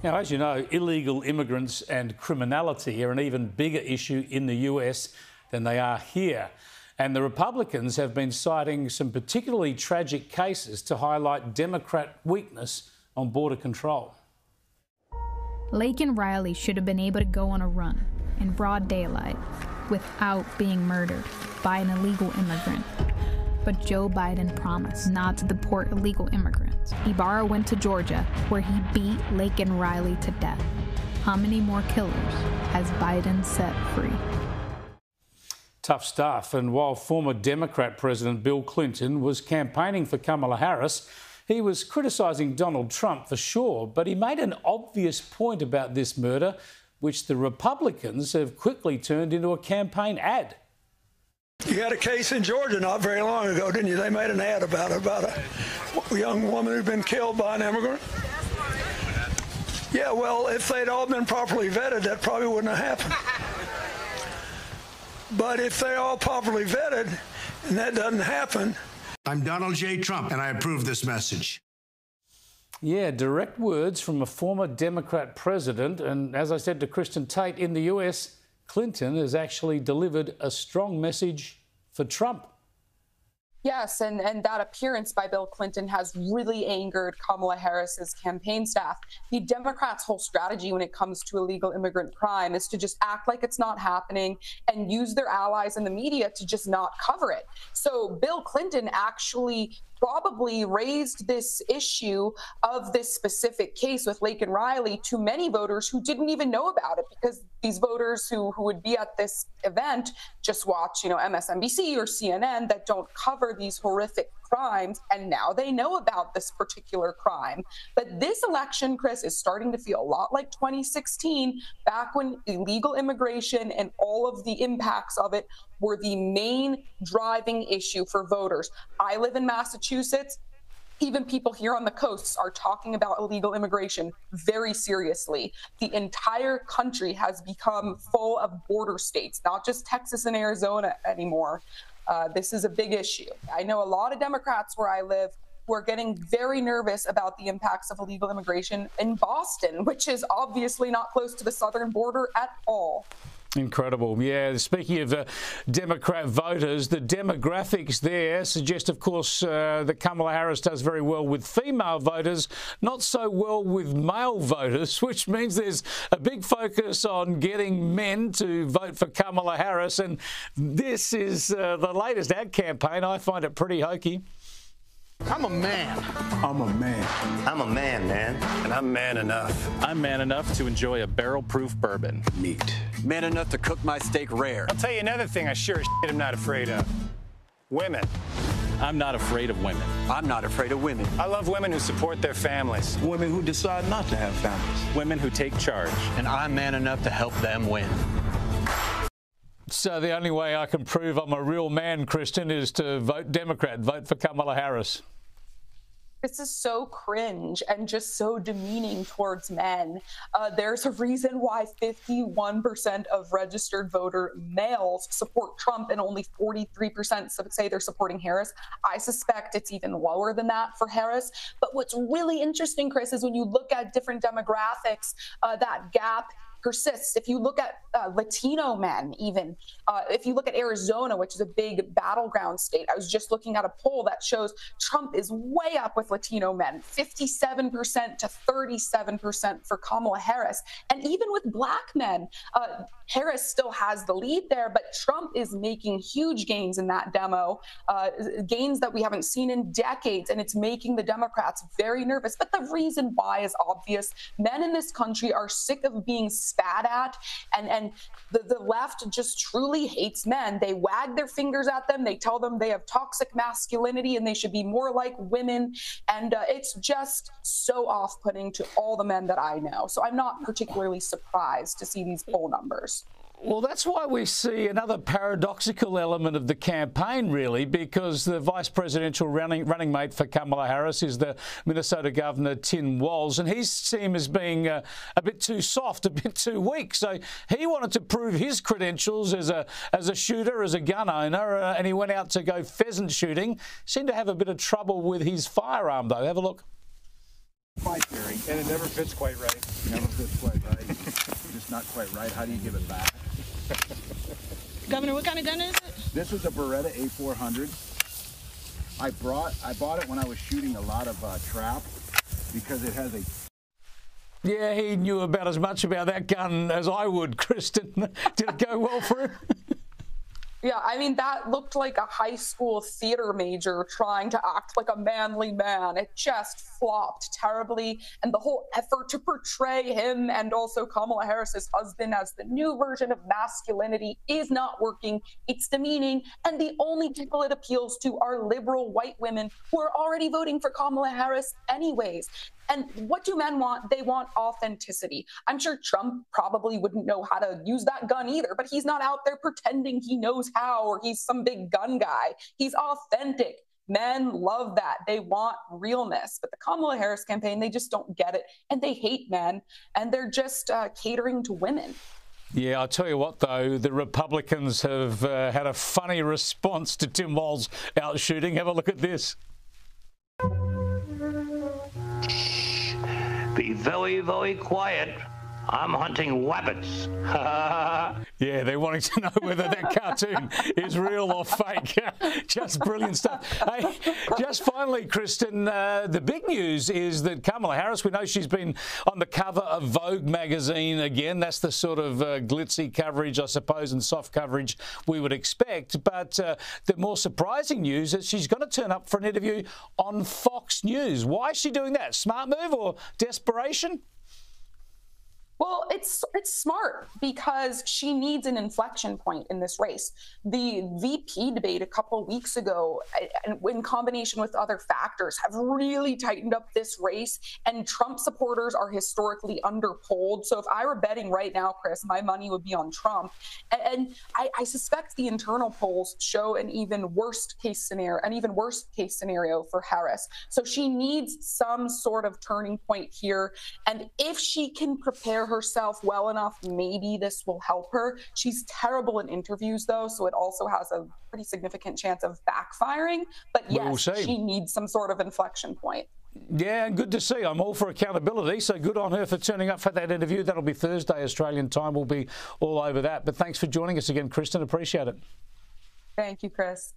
Now, as you know, illegal immigrants and criminality are an even bigger issue in the US than they are here. And the Republicans have been citing some particularly tragic cases to highlight Democrat weakness on border control. Laken Riley should have been able to go on a run in broad daylight without being murdered by an illegal immigrant. But Joe Biden promised not to deport illegal immigrants. Ibarra went to Georgia, where he beat Laken Riley to death. How many more killers has Biden set free? Tough stuff. And while former Democrat President Bill Clinton was campaigning for Kamala Harris, he was criticising Donald Trump for sure, but he made an obvious point about this murder, which the Republicans have quickly turned into a campaign ad. You had a case in Georgia not very long ago, didn't you? They made an ad about a young woman who'd been killed by an immigrant. Yeah, well, if they'd all been properly vetted, that probably wouldn't have happened. But if they're all properly vetted and that doesn't happen... I'm Donald J. Trump, and I approve this message. Yeah, direct words from a former Democrat president. And as I said to Kristen Tate, in the US, Clinton has actually delivered a strong message for Trump. Yes, and that appearance by Bill Clinton has really angered Kamala Harris's campaign staff. The Democrats' whole strategy when it comes to illegal immigrant crime is to just act like it's not happening and use their allies in the media to just not cover it. So Bill Clinton actually probably raised this issue of this specific case with Laken Riley to many voters who didn't even know about it, because these voters who would be at this event just watch, MSNBC or CNN that don't cover these horrific crimes, and now they know about this particular crime. But this election, Chris, is starting to feel a lot like 2016, back when illegal immigration and all of the impacts of it were the main driving issue for voters. I live in Massachusetts. Even people here on the coasts are talking about illegal immigration very seriously. The entire country has become full of border states, not just Texas and Arizona anymore. This is a big issue. I know a lot of Democrats where I live who are getting very nervous about the impacts of illegal immigration in Boston, which is obviously not close to the southern border at all. Incredible. Yeah, speaking of Democrat voters, the demographics there suggest, of course, that Kamala Harris does very well with female voters, not so well with male voters, which means there's a big focus on getting men to vote for Kamala Harris. And this is the latest ad campaign. I find it pretty hokey. I'm a man. I'm a man. I'm a man, man. And I'm man enough. I'm man enough to enjoy a barrel-proof bourbon. Neat. Man enough to cook my steak rare. I'll tell you another thing I sure as shit am not afraid of. Women. I'm not afraid of women. I'm not afraid of women. I love women who support their families. Women who decide not to have families. Women who take charge. And I'm man enough to help them win. So the only way I can prove I'm a real man, Kristen, is to vote Democrat, vote for Kamala Harris. This is so cringe and just so demeaning towards men. There's a reason why 51% of registered voter males support Trump and only 43% say they're supporting Harris. I suspect it's even lower than that for Harris. But what's really interesting, Chris, is when you look at different demographics, that gap persists. If you look at Latino men, even if you look at Arizona, which is a big battleground state, I was just looking at a poll that shows Trump is way up with Latino men, 57% to 37% for Kamala Harris. And even with black men, Harris still has the lead there, but Trump is making huge gains in that demo, gains that we haven't seen in decades, and it's making the Democrats very nervous. But the reason why is obvious. Men in this country are sick of being spat at, and the left just truly hates men. They wag their fingers at them. They tell them they have toxic masculinity and they should be more like women. And it's just so off-putting to all the men that I know. So I'm not particularly surprised to see these poll numbers. Well, that's why we see another paradoxical element of the campaign, really, because the vice presidential running mate for Kamala Harris is the Minnesota Governor Tim Walz, and he's seen as being a bit too soft, a bit too weak. So he wanted to prove his credentials as a shooter, as a gun owner, and he went out to go pheasant shooting. Seemed to have a bit of trouble with his firearm, though. Have a look. My theory. And it never fits quite right. Never fits quite right. Just not quite right. How do you give it back? Governor, what kind of gun is it? This was a Beretta A400. I bought it when I was shooting a lot of trap because it has a... Yeah, he knew about as much about that gun as I would, Kristen. Did it go well for him? Yeah, I mean, that looked like a high school theater major trying to act like a manly man. It just flopped terribly. And the whole effort to portray him and also Kamala Harris's husband as the new version of masculinity is not working. It's demeaning. And the only people it appeals to are liberal white women who are already voting for Kamala Harris anyways. And what do men want? They want authenticity. I'm sure Trump probably wouldn't know how to use that gun either, but he's not out there pretending he knows how or he's some big gun guy. He's authentic. Men love that. They want realness. But the Kamala Harris campaign, they just don't get it. And they hate men. And they're just catering to women. Yeah, I'll tell you what, though, the Republicans have had a funny response to Tim Walz out shooting. Have a look at this. Be very, very quiet. I'm hunting rabbits. Yeah, they're wanting to know whether that cartoon is real or fake. Just brilliant stuff. Hey, just finally, Kristen, the big news is that Kamala Harris, we know she's been on the cover of Vogue magazine again. That's the sort of glitzy coverage, I suppose, and soft coverage we would expect. But the more surprising news is she's going to turn up for an interview on Fox News. Why is she doing that? Smart move or desperation? Well, it's smart because she needs an inflection point in this race. The VP debate a couple of weeks ago, in combination with other factors, have really tightened up this race, and Trump supporters are historically underpolled. So if I were betting right now, Chris, my money would be on Trump. And I suspect the internal polls show an even worse case scenario for Harris. So she needs some sort of turning point here. And if she can prepare herself well enough, maybe this will help her. She's terrible in interviews, though, so it also has a pretty significant chance of backfiring. But yes, she needs some sort of inflection point. Yeah, good to see. I'm all for accountability, so good on her for turning up for that interview. That'll be Thursday Australian time. We'll be all over that. But thanks for joining us again, Kristen. Appreciate it. Thank you, Chris.